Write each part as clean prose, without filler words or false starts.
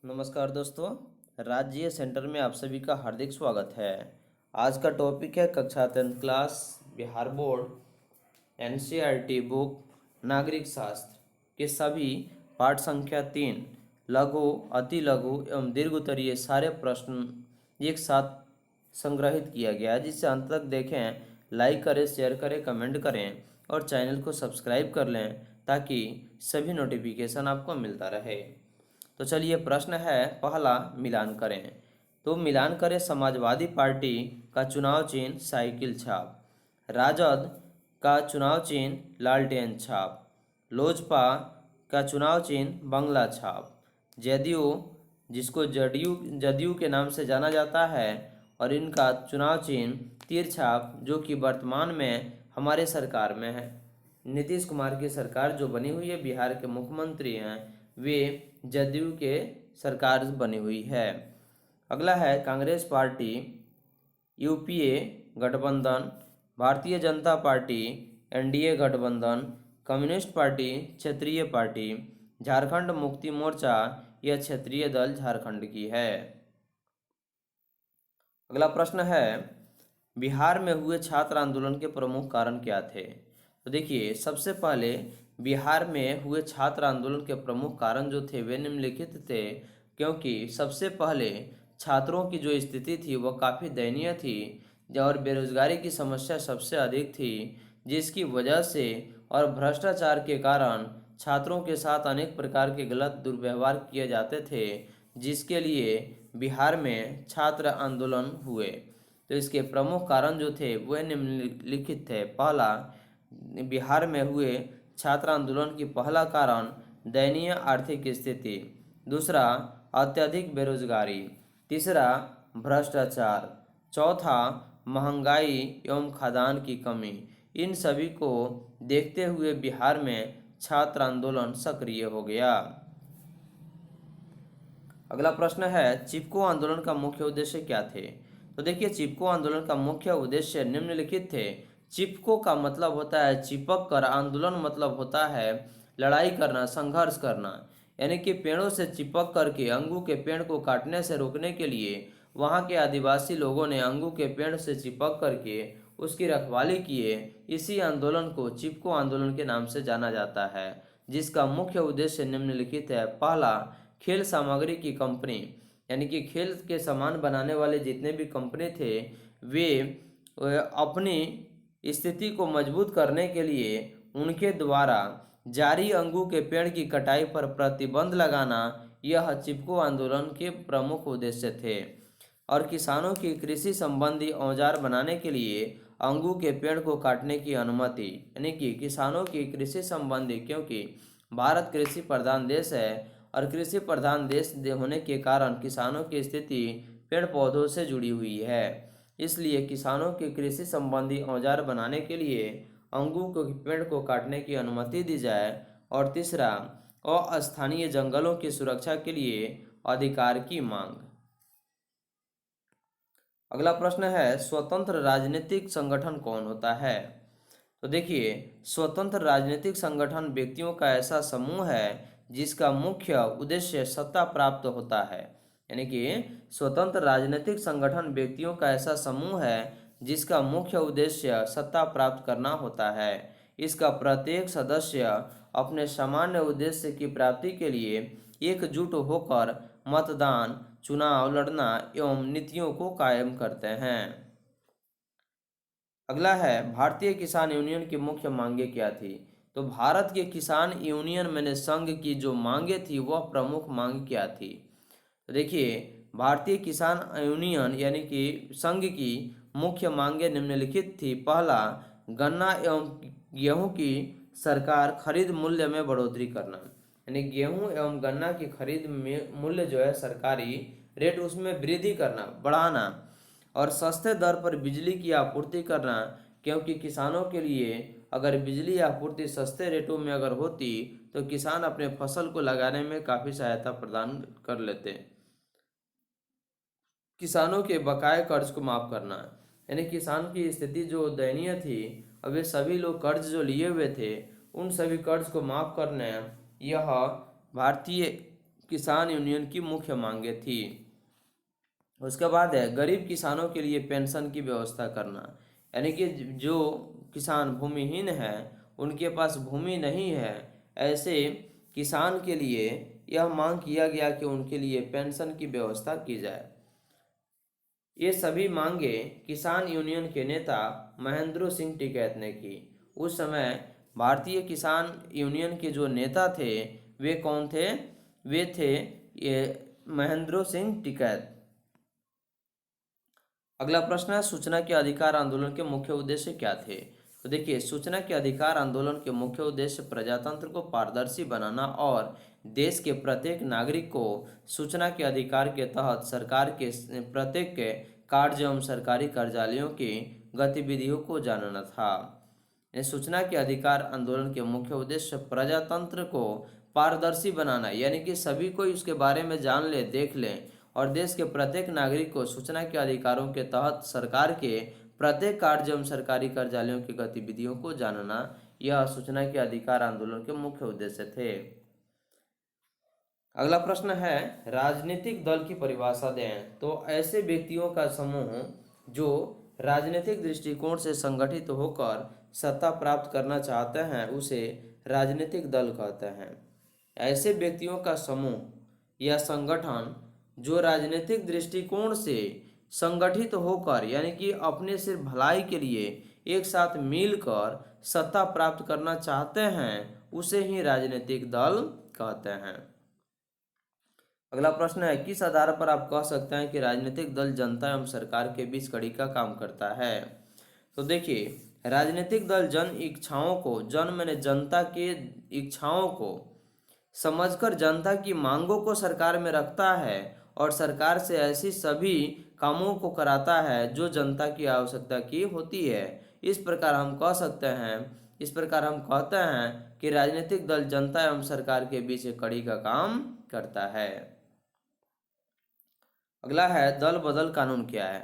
नमस्कार दोस्तों, राज्य सेंटर में आप सभी का हार्दिक स्वागत है। आज का टॉपिक है कक्षा 10 class Bihar board NCERT book नागरिक शास्त्र के सभी पाठ संख्या 3 लघु, अति लघु एवं दीर्घ उत्तरीय सारे प्रश्न एक साथ संग्रहित किया गया है। जिससे अंत तक देखें, लाइक करें, शेयर करें, कमेंट करें और चैनल को सब्सक्राइब कर लें ताकि सभी नोटिफिकेशन आपको मिलता रहे। तो चलिए, प्रश्न है पहला, मिलान करें। तो मिलान करें, समाजवादी पार्टी का चुनाव चिन्ह साइकिल छाप, राजद का चुनाव चिन्ह लालटेन छाप, लोजपा का चुनाव चिन्ह बंगला छाप, जदयू जिसको जदयू जदयू के नाम से जाना जाता है और इनका चुनाव चिन्ह तीर छाप, जो कि वर्तमान में हमारे सरकार में है। नीतीश कुमार की सरकार जो बनी हुई है, बिहार के मुख्यमंत्री हैं, वे जदयू के सरकार बनी हुई है। अगला है कांग्रेस पार्टी, यूपीए गठबंधन, भारतीय जनता पार्टी एनडीए गठबंधन, कम्युनिस्ट पार्टी क्षेत्रीय पार्टी, झारखंड मुक्ति मोर्चा यह क्षेत्रीय दल झारखंड की है। अगला प्रश्न है, बिहार में हुए छात्र आंदोलन के प्रमुख कारण क्या थे? तो देखिए, सबसे पहले बिहार में हुए छात्र आंदोलन के प्रमुख कारण जो थे वे निम्नलिखित थे, क्योंकि सबसे पहले छात्रों की जो स्थिति थी वह काफ़ी दयनीय थी और बेरोजगारी की समस्या सबसे अधिक थी, जिसकी वजह से और भ्रष्टाचार के कारण छात्रों के साथ अनेक प्रकार के गलत दुर्व्यवहार किए जाते थे, जिसके लिए बिहार में छात्र आंदोलन हुए। तो इसके प्रमुख कारण जो थे वह निम्नलिखित थे। पहला, बिहार में हुए छात्र आंदोलन की पहला कारण दयनीय आर्थिक स्थिति, दूसरा अत्यधिक बेरोजगारी, तीसरा भ्रष्टाचार, चौथा महंगाई एवं खाद्यान्न की कमी। इन सभी को देखते हुए बिहार में छात्र आंदोलन सक्रिय हो गया। अगला प्रश्न है, चिपको आंदोलन का मुख्य उद्देश्य क्या थे? तो देखिए, चिपको आंदोलन का मुख्य उद्देश्य निम्नलिखित थे। चिपको का मतलब होता है चिपक कर, आंदोलन मतलब होता है लड़ाई करना, संघर्ष करना, यानी कि पेड़ों से चिपक करके अंगू के पेड़ को काटने से रोकने के लिए वहाँ के आदिवासी लोगों ने अंगू के पेड़ से चिपक करके उसकी रखवाली किए। इसी आंदोलन को चिपको आंदोलन के नाम से जाना जाता है, जिसका मुख्य उद्देश्य निम्नलिखित है। पहला, खेल सामग्री की कंपनी, यानी कि खेल के सामान बनाने वाले जितने भी कंपनी थे वे अपनी स्थिति को मजबूत करने के लिए उनके द्वारा जारी अंगू के पेड़ की कटाई पर प्रतिबंध लगाना, यह चिपको आंदोलन के प्रमुख उद्देश्य थे। और किसानों की कृषि संबंधी औजार बनाने के लिए अंगू के पेड़ को काटने की अनुमति, यानी कि किसानों की कृषि संबंधी, क्योंकि भारत कृषि प्रधान देश है और कृषि प्रधान देश होने के कारण किसानों की स्थिति पेड़ पौधों से जुड़ी हुई है, इसलिए किसानों की कृषि संबंधी औजार बनाने के लिए अंगू के पेड़ को काटने की अनुमति दी जाए। और तीसरा, अस्थानीय जंगलों की सुरक्षा के लिए अधिकार की मांग। अगला प्रश्न है, स्वतंत्र राजनीतिक संगठन कौन होता है? तो देखिए, स्वतंत्र राजनीतिक संगठन व्यक्तियों का ऐसा समूह है जिसका मुख्य उद्देश्य सत्ता प्राप्त होता है। यानी कि स्वतंत्र राजनीतिक संगठन व्यक्तियों का ऐसा समूह है जिसका मुख्य उद्देश्य सत्ता प्राप्त करना होता है। इसका प्रत्येक सदस्य अपने सामान्य उद्देश्य की प्राप्ति के लिए एकजुट होकर मतदान, चुनाव लड़ना एवं नीतियों को कायम करते हैं। अगला है, भारतीय किसान यूनियन की मुख्य मांगें क्या थी? तो भारत के किसान यूनियन मैंने संघ की जो मांगें थी वह प्रमुख मांग क्या थी? तो देखिए, भारतीय किसान यूनियन यानी कि संघ की मुख्य मांगें निम्नलिखित थी। पहला, गन्ना एवं गेहूं की सरकार खरीद मूल्य में बढ़ोतरी करना, यानी गेहूं एवं गन्ना की खरीद में मूल्य जो है सरकारी रेट उसमें वृद्धि करना, बढ़ाना, और सस्ते दर पर बिजली की आपूर्ति करना, क्योंकि किसानों के लिए अगर बिजली आपूर्ति सस्ते रेटों में अगर होती तो किसान अपने फसल को लगाने में काफ़ी सहायता प्रदान कर लेते। किसानों के बकाये कर्ज को माफ़ करना, यानी किसान की स्थिति जो दयनीय थी, अब वे सभी लोग कर्ज जो लिए हुए थे उन सभी कर्ज को माफ़ करना, यह भारतीय किसान यूनियन की मुख्य मांगे थी। उसके बाद है गरीब किसानों के लिए पेंशन की व्यवस्था करना, यानी कि जो किसान भूमिहीन है, उनके पास भूमि नहीं है, ऐसे किसान के लिए यह मांग किया गया कि उनके लिए पेंशन की व्यवस्था की जाए। ये सभी मांगे किसान यूनियन के नेता महेंद्र सिंह टिकैत ने की। उस समय भारतीय किसान यूनियन के जो नेता थे वे कौन थे? वे थे ये महेंद्र सिंह टिकैत। अगला प्रश्न है सूचना के अधिकार आंदोलन के मुख्य उद्देश्य क्या थे? तो देखिए, सूचना के अधिकार आंदोलन के मुख्य उद्देश्य प्रजातंत्र को पारदर्शी बनाना और देश के प्रत्येक नागरिक को सूचना के अधिकार के तहत सरकार के प्रत्येक कार्य एवं सरकारी कार्यालयों की गतिविधियों को जानना था। इस सूचना के अधिकार आंदोलन के मुख्य उद्देश्य प्रजातंत्र को पारदर्शी बनाना, यानी कि सभी कोई उसके बारे में जान ले, देख ले, और देश के प्रत्येक नागरिक को सूचना के अधिकारों के तहत सरकार के प्रत्येक कार्य एवं सरकारी कार्यालयों की गतिविधियों को जानना, यह सूचना के अधिकार आंदोलन के मुख्य उद्देश्य थे। अगला प्रश्न है राजनीतिक दल की परिभाषा दें। तो ऐसे व्यक्तियों का समूह जो राजनीतिक दृष्टिकोण से संगठित होकर सत्ता प्राप्त करना चाहते हैं उसे राजनीतिक दल कहते हैं। ऐसे व्यक्तियों का समूह या संगठन जो राजनीतिक दृष्टिकोण से संगठित होकर, यानी कि अपने सिर्फ भलाई के लिए एक साथ मिलकर सत्ता प्राप्त करना चाहते हैं, उसे ही राजनीतिक दल कहते हैं। अगला प्रश्न है किस आधार पर आप कह सकते हैं कि राजनीतिक दल जनता एवं सरकार के बीच कड़ी का काम करता है? तो देखिए, राजनीतिक दल जन इच्छाओं को, जन मैंने जनता के इच्छाओं को समझकर जनता की मांगों को सरकार में रखता है और सरकार से ऐसी सभी कामों को कराता है जो जनता की आवश्यकता की होती है। इस प्रकार हम कहते हैं कि राजनीतिक दल जनता एवं सरकार के बीच एक कड़ी का काम करता है। अगला है दल बदल कानून क्या है?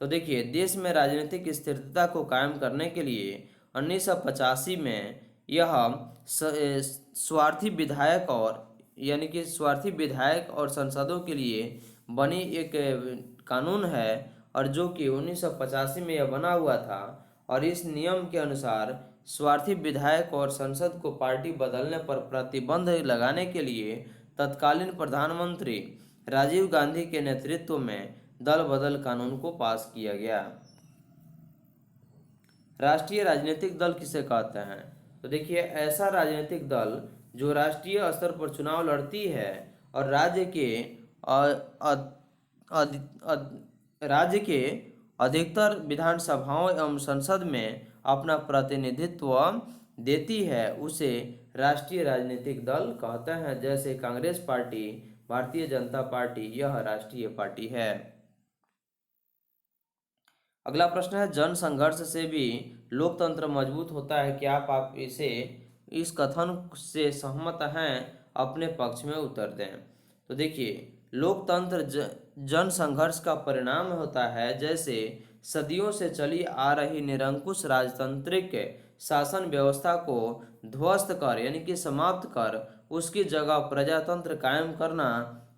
तो देखिए, देश में राजनीतिक स्थिरता को कायम करने के लिए 1985 में यह स्वार्थी विधायक और सांसदों के लिए बनी एक कानून है, और जो कि 1985 में यह बना हुआ था। और इस नियम के अनुसार स्वार्थी विधायक और संसद को पार्टी बदलने पर प्रतिबंध लगाने के लिए तत्कालीन प्रधानमंत्री राजीव गांधी के नेतृत्व में दल बदल कानून को पास किया गया। राष्ट्रीय राजनीतिक दल किसे कहते हैं? तो देखिए, ऐसा राजनीतिक दल जो राष्ट्रीय स्तर पर चुनाव लड़ती है और राज्य के अधिकतर विधानसभाओं एवं संसद में अपना प्रतिनिधित्व देती है, उसे राष्ट्रीय राजनीतिक दल कहते हैं। जैसे कांग्रेस पार्टी, भारतीय जनता पार्टी, यह राष्ट्रीय पार्टी है। अगला प्रश्न है जन संघर्ष से भी लोकतंत्र मजबूत होता है, क्या आप इस कथन से सहमत हैं? अपने पक्ष में उत्तर दें। तो देखिए, लोकतंत्र जन संघर्ष का परिणाम होता है। जैसे सदियों से चली आ रही निरंकुश राजतांत्रिक शासन व्यवस्था को ध्वस्त कर, यानी कि समाप्त कर, उसकी जगह प्रजातंत्र कायम करना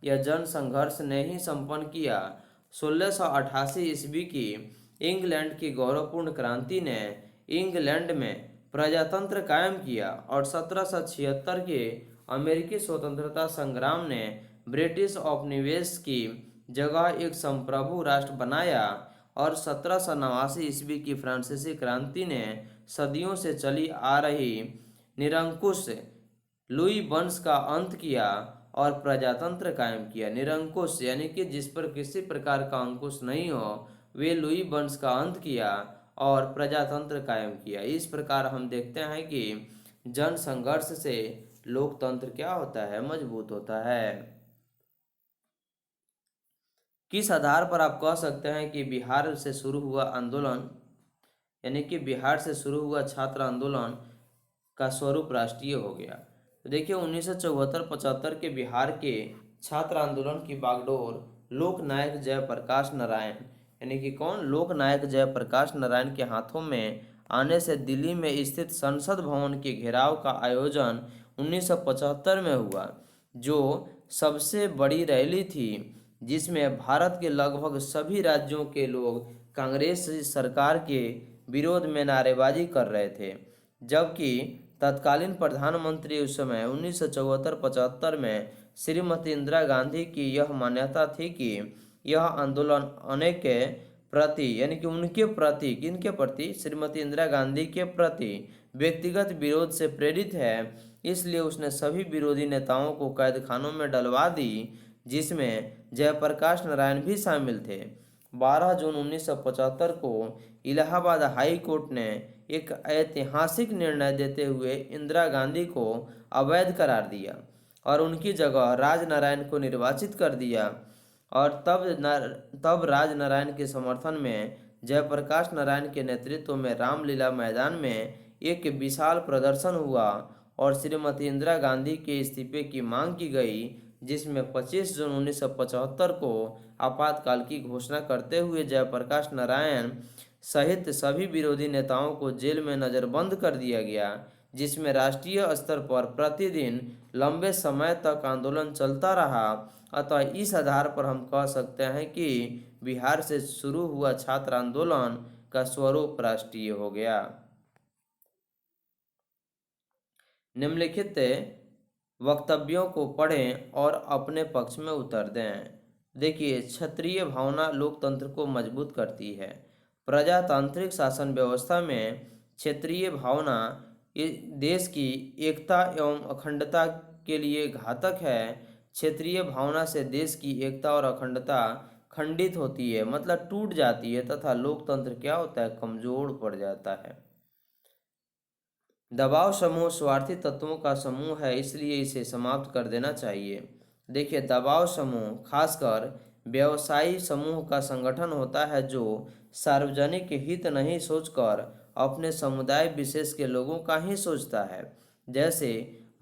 यह जन संघर्ष ने ही संपन्न किया। 1688 ईस्वी की इंग्लैंड की गौरवपूर्ण क्रांति ने इंग्लैंड में प्रजातंत्र कायम किया और 1776 के अमेरिकी स्वतंत्रता संग्राम ने ब्रिटिश उपनिवेश की जगह एक संप्रभु राष्ट्र बनाया और 1789 ईस्वी की फ्रांसीसी क्रांति ने सदियों से चली आ रही निरंकुश लुई वंश का अंत किया और प्रजातंत्र कायम किया। निरंकुश यानी कि जिस पर किसी प्रकार का अंकुश नहीं हो, वे लुई वंश का अंत किया और प्रजातंत्र कायम किया। इस प्रकार हम देखते हैं कि जन संघर्ष से लोकतंत्र क्या होता है? मजबूत होता है। किस आधार पर आप कह सकते हैं कि बिहार से शुरू हुआ आंदोलन, यानी कि बिहार से शुरू हुआ छात्र आंदोलन का स्वरूप राष्ट्रीय हो गया? तो देखिए, 1974-75 के बिहार के छात्र आंदोलन की बागडोर लोकनायक जयप्रकाश नारायण, यानी कि कौन? लोकनायक जयप्रकाश नारायण के हाथों में आने से दिल्ली में स्थित संसद भवन के घेराव का आयोजन 1975 में हुआ। जो सबसे बड़ी रैली थी, जिसमें भारत के लगभग सभी राज्यों के लोग कांग्रेस सरकार के विरोध में नारेबाजी कर रहे थे। जबकि तत्कालीन प्रधानमंत्री उस समय 1974-75 में श्रीमती इंदिरा गांधी की यह मान्यता थी कि यह आंदोलन अनेक के प्रति, यानी कि उनके प्रति, किनके प्रति, श्रीमती इंदिरा गांधी के प्रति व्यक्तिगत विरोध से प्रेरित है। इसलिए उसने सभी विरोधी नेताओं को कैद खानों में डलवा दी, जिसमें जयप्रकाश नारायण भी शामिल थे। 12 जून 1975 को इलाहाबाद हाई कोर्ट ने एक ऐतिहासिक निर्णय देते हुए इंदिरा गांधी को अवैध करार दिया और उनकी जगह राजनारायण को निर्वाचित कर दिया। और तब राजनारायण के समर्थन में जयप्रकाश नारायण के नेतृत्व में रामलीला मैदान में एक विशाल प्रदर्शन हुआ और श्रीमती इंदिरा गांधी के इस्तीफे की मांग की गई, जिसमें 25 जून 1975 को आपातकाल की घोषणा करते हुए जयप्रकाश नारायण सहित सभी विरोधी नेताओं को जेल में नज़रबंद कर दिया गया, जिसमें राष्ट्रीय स्तर पर प्रतिदिन लंबे समय तक आंदोलन चलता रहा। अतः इस आधार पर हम कह सकते हैं कि बिहार से शुरू हुआ छात्र आंदोलन का स्वरूप राष्ट्रीय हो गया। निम्नलिखित वक्तव्यों को पढ़ें और अपने पक्ष में उतर दें। देखिए, क्षत्रिय भावना लोकतंत्र को मजबूत करती है। प्रजातांत्रिक शासन व्यवस्था में क्षेत्रीय भावना देश की एकता एवं अखंडता के लिए घातक है। क्षेत्रीय भावना से देश की एकता और अखंडता खंडित होती है, मतलब टूट जाती है, तथा लोकतंत्र क्या होता है, कमजोर पड़ जाता है। दबाव समूह स्वार्थी तत्वों का समूह है, इसलिए इसे समाप्त कर देना चाहिए। देखिए, दबाव समूह खासकर व्यवसायी समूह का संगठन होता है जो सार्वजनिक हित नहीं सोचकर अपने समुदाय विशेष के लोगों का ही सोचता है। जैसे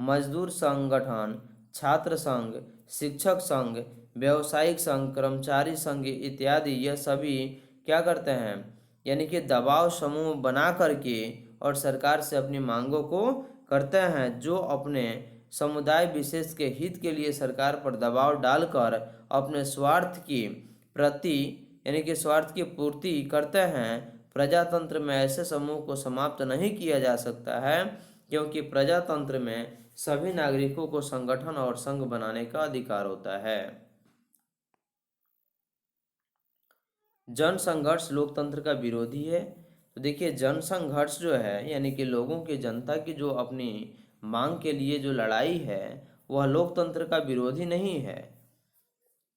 मजदूर संगठन, छात्र संघ, शिक्षक संघ, व्यावसायिक संघ, कर्मचारी संघ इत्यादि, यह सभी क्या करते हैं, यानी कि दबाव समूह बना करके और सरकार से अपनी मांगों को करते हैं, जो अपने समुदाय विशेष के हित के लिए सरकार पर दबाव डालकर अपने स्वार्थ की प्रति, यानी कि स्वार्थ की पूर्ति करते हैं। प्रजातंत्र में ऐसे समूह को समाप्त नहीं किया जा सकता है, क्योंकि प्रजातंत्र में सभी नागरिकों को संगठन और संघ बनाने का अधिकार होता है। जन संघर्ष लोकतंत्र का विरोधी है। तो देखिए, जन संघर्ष जो है, यानी कि लोगों की, जनता की जो अपनी मांग के लिए जो लड़ाई है, वह लोकतंत्र का विरोधी नहीं है,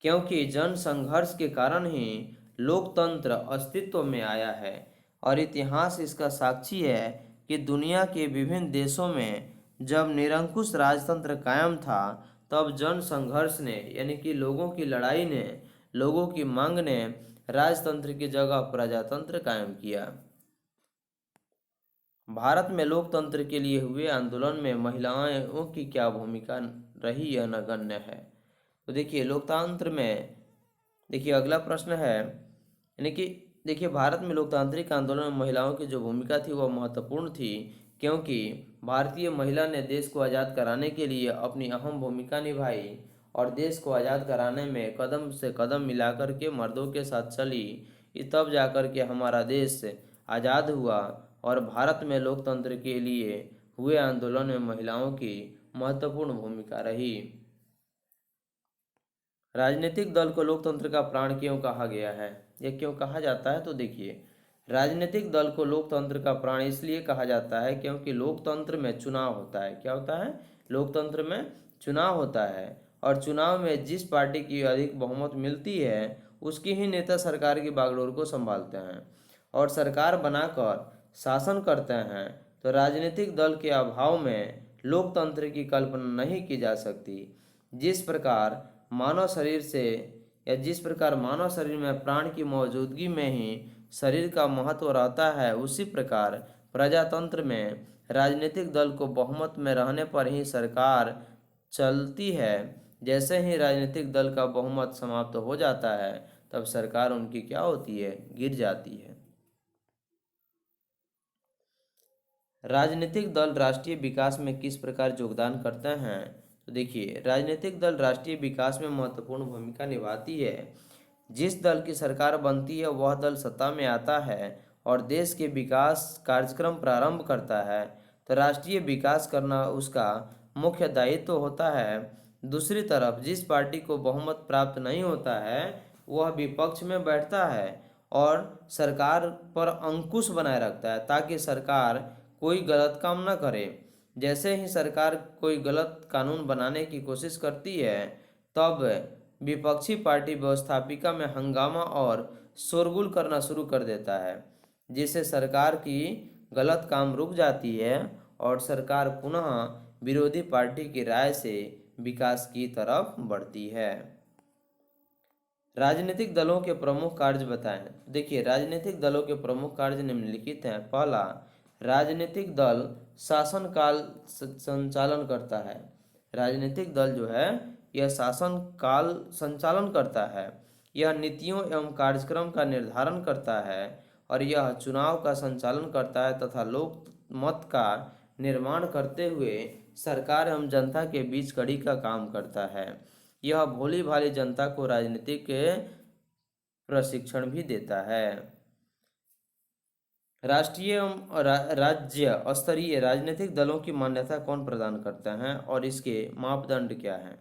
क्योंकि जन संघर्ष के कारण ही लोकतंत्र अस्तित्व में आया है। और इतिहास इसका साक्षी है कि दुनिया के विभिन्न देशों में जब निरंकुश राजतंत्र कायम था, तब जन संघर्ष ने, यानी कि लोगों की लड़ाई ने, लोगों की मांग ने राजतंत्र की जगह प्रजातंत्र कायम किया। भारत में लोकतंत्र के लिए हुए आंदोलन में महिलाओं की क्या भूमिका रही, यह नगण्य है। तो देखिए, लोकतंत्र में, देखिए अगला प्रश्न है, यानी कि देखिए, भारत में लोकतांत्रिक आंदोलन में महिलाओं की जो भूमिका थी वह महत्वपूर्ण थी, क्योंकि भारतीय महिला ने देश को आज़ाद कराने के लिए अपनी अहम भूमिका निभाई और देश को आज़ाद कराने में कदम से कदम मिलाकर के मर्दों के साथ चली। तब जाकर के हमारा देश आज़ाद हुआ। और भारत में लोकतंत्र के लिए हुए आंदोलन में महिलाओं की महत्वपूर्ण भूमिका रही। राजनीतिक दल को लोकतंत्र का प्राण क्यों कहा गया है, यह क्यों कहा जाता है? तो देखिए, राजनीतिक दल को लोकतंत्र का प्राण इसलिए कहा जाता है क्योंकि लोकतंत्र में चुनाव होता है। क्या होता है? लोकतंत्र में चुनाव होता है, और चुनाव में जिस पार्टी की अधिक बहुमत मिलती है उसकी ही नेता सरकार की बागडोर को संभालते हैं और सरकार बनाकर शासन करते हैं। तो राजनीतिक दल के अभाव में लोकतंत्र की कल्पना नहीं की जा सकती। जिस प्रकार मानव शरीर में प्राण की मौजूदगी में ही शरीर का महत्व रहता है, उसी प्रकार प्रजातंत्र में राजनीतिक दल को बहुमत में रहने पर ही सरकार चलती है। जैसे ही राजनीतिक दल का बहुमत समाप्त हो जाता है, तब सरकार उनकी क्या होती है? गिर जाती है। राजनीतिक दल राष्ट्रीय विकास में किस प्रकार योगदान करते हैं? तो देखिए, राजनीतिक दल राष्ट्रीय विकास में महत्वपूर्ण भूमिका निभाती है। जिस दल की सरकार बनती है वह दल सत्ता में आता है और देश के विकास कार्यक्रम प्रारंभ करता है, तो राष्ट्रीय विकास करना उसका मुख्य दायित्व होता है। दूसरी तरफ जिस पार्टी को बहुमत प्राप्त नहीं होता है वह विपक्ष में बैठता है और सरकार पर अंकुश बनाए रखता है ताकि सरकार कोई गलत काम न करे। जैसे ही सरकार कोई गलत कानून बनाने की कोशिश करती है तब विपक्षी पार्टी व्यवस्थापिका में हंगामा और शोरगुल करना शुरू कर देता है, जिससे सरकार की गलत काम रुक जाती है और सरकार पुनः विरोधी पार्टी की राय से विकास की तरफ बढ़ती है। राजनीतिक दलों के प्रमुख कार्य बताएं। देखिए, राजनीतिक दलों के प्रमुख कार्य निम्नलिखित हैं। पहला, राजनीतिक दल शासन काल संचालन करता है। राजनीतिक दल जो है यह शासन काल संचालन करता है। यह नीतियों एवं कार्यक्रम का निर्धारण करता है और यह चुनाव का संचालन करता है तथा लोक मत का निर्माण करते हुए सरकार एवं जनता के बीच कड़ी का काम करता है। यह भोली भाली जनता को राजनीतिक प्रशिक्षण भी देता है। राष्ट्रीय एवं राज्य स्तरीय राजनीतिक दलों की मान्यता कौन प्रदान करता है और इसके मापदंड क्या हैं?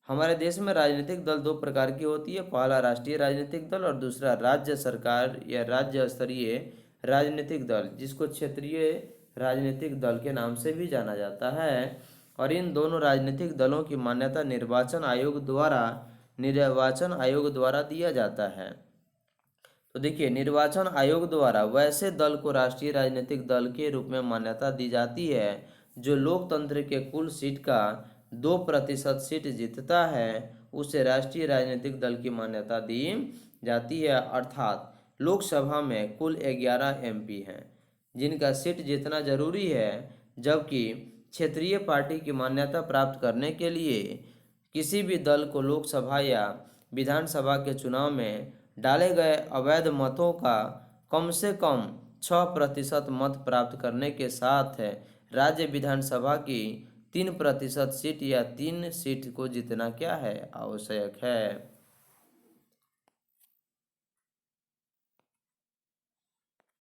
हमारे देश में राजनीतिक दल दो प्रकार की होती है। पहला राष्ट्रीय राजनीतिक दल और दूसरा राज्य सरकार या राज्य स्तरीय राजनीतिक दल, जिसको क्षेत्रीय राजनीतिक दल के नाम से भी जाना जाता है। और इन दोनों राजनीतिक दलों की मान्यता निर्वाचन आयोग द्वारा दिया जाता है। तो देखिए, निर्वाचन आयोग द्वारा वैसे दल को राष्ट्रीय राजनीतिक दल के रूप में मान्यता दी जाती है जो लोकतंत्र के कुल सीट का 2% सीट जीतता है, उसे राष्ट्रीय राजनीतिक दल की मान्यता दी जाती है। अर्थात लोकसभा में कुल 11 MP हैं जिनका सीट जीतना जरूरी है, जबकि क्षेत्रीय पार्टी की मान्यता प्राप्त करने के लिए किसी भी दल को लोकसभा या विधानसभा के चुनाव में डाले गए अवैध मतों का कम से कम 6% मत प्राप्त करने के साथ राज्य विधानसभा की 3% सीट या 3 सीट को जीतना क्या है आवश्यक है।